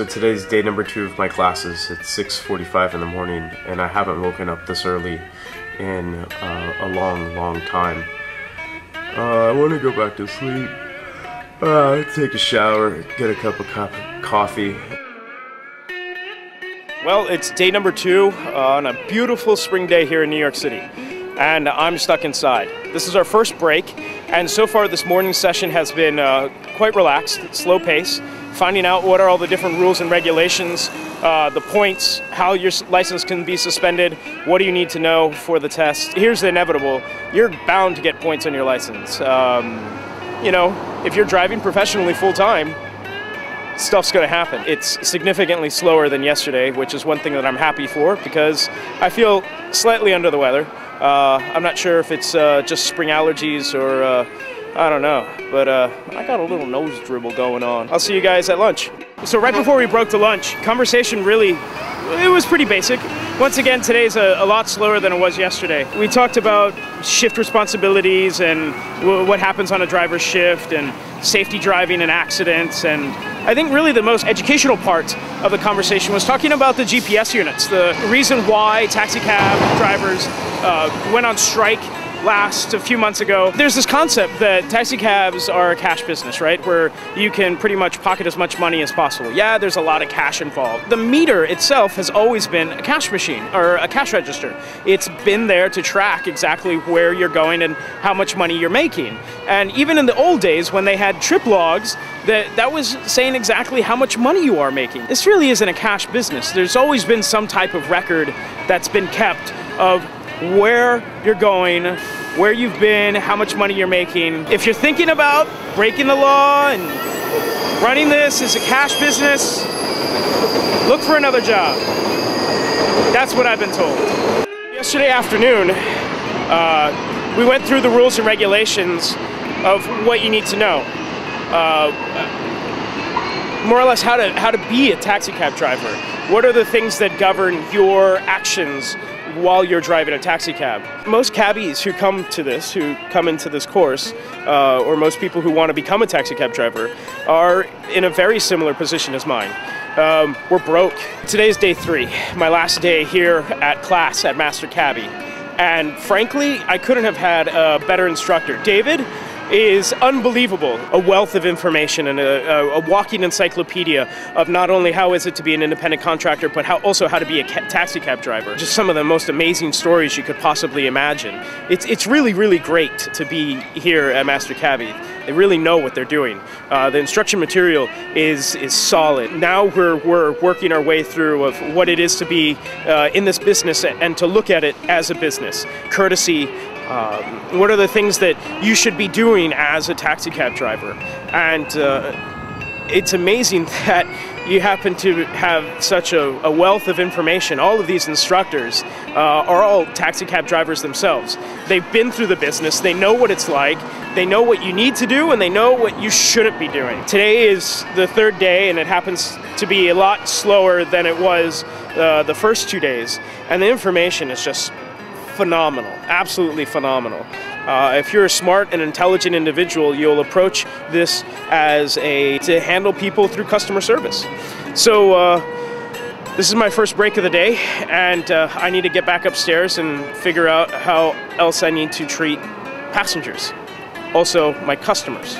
today's day number 2 of my classes. It's 6:45 in the morning and I haven't woken up this early in a long time. I want to go back to sleep, take a shower, get a cup of coffee. Well, it's day number 2 on a beautiful spring day here in New York City, and I'm stuck inside. This is our first break, and so far this morning session has been quite relaxed, slow pace, finding out what are all the different rules and regulations, the points, how your license can be suspended, what do you need to know for the test. Here's the inevitable: you're bound to get points on your license. You know, if you're driving professionally full-time, stuff's going to happen. It's significantly slower than yesterday, which is one thing that I'm happy for because I feel slightly under the weather. I'm not sure if it's just spring allergies or I don't know, but I got a little nose dribble going on. I'll see you guys at lunch. So right before we broke to lunch, conversation it was pretty basic. Once again, today's a lot slower than it was yesterday. We talked about shift responsibilities and what happens on a driver's shift and safety driving and accidents, and I think really the most educational part of the conversation was talking about the GPS units, the reason why taxi cab drivers went on strike a few months ago. There's this concept that taxi cabs are a cash business, right? Where you can pretty much pocket as much money as possible. Yeah, there's a lot of cash involved. The meter itself has always been a cash machine or a cash register. It's been there to track exactly where you're going and how much money you're making. And even in the old days when they had trip logs, that was saying exactly how much money you are making. This really isn't a cash business. There's always been some type of record that's been kept of where you're going, where you've been, how much money you're making. If you're thinking about breaking the law and running this as a cash business, look for another job. That's what I've been told. Yesterday afternoon, we went through the rules and regulations of what you need to know. More or less how to be a taxi cab driver. What are the things that govern your actions while you're driving a taxi cab? Most cabbies who come into this course, or most people who want to become a taxi cab driver, are in a very similar position as mine. We're broke. Today's day 3, my last day here at class at Master Cabbie, and frankly, I couldn't have had a better instructor. David is unbelievable, a wealth of information and a walking encyclopedia of not only how is it to be an independent contractor, but also how to be a taxi cab driver. Just some of the most amazing stories you could possibly imagine. It's really great to be here at Master Cabbie. They really know what they're doing. The instruction material is solid. Now we're working our way through of what it is to be in this business and to look at it as a business. Courtesy, what are the things that you should be doing as a taxi cab driver? And it's amazing that you happen to have such a wealth of information. All of these instructors are all taxi cab drivers themselves. They've been through the business, they know what it's like, they know what you need to do, and they know what you shouldn't be doing. Today is the 3rd day, and it happens to be a lot slower than it was the first 2 days. And the information is just phenomenal, absolutely phenomenal. If you're a smart and intelligent individual, you'll approach this as to handle people through customer service. So this is my first break of the day, and I need to get back upstairs and figure out how else I need to treat passengers, also my customers.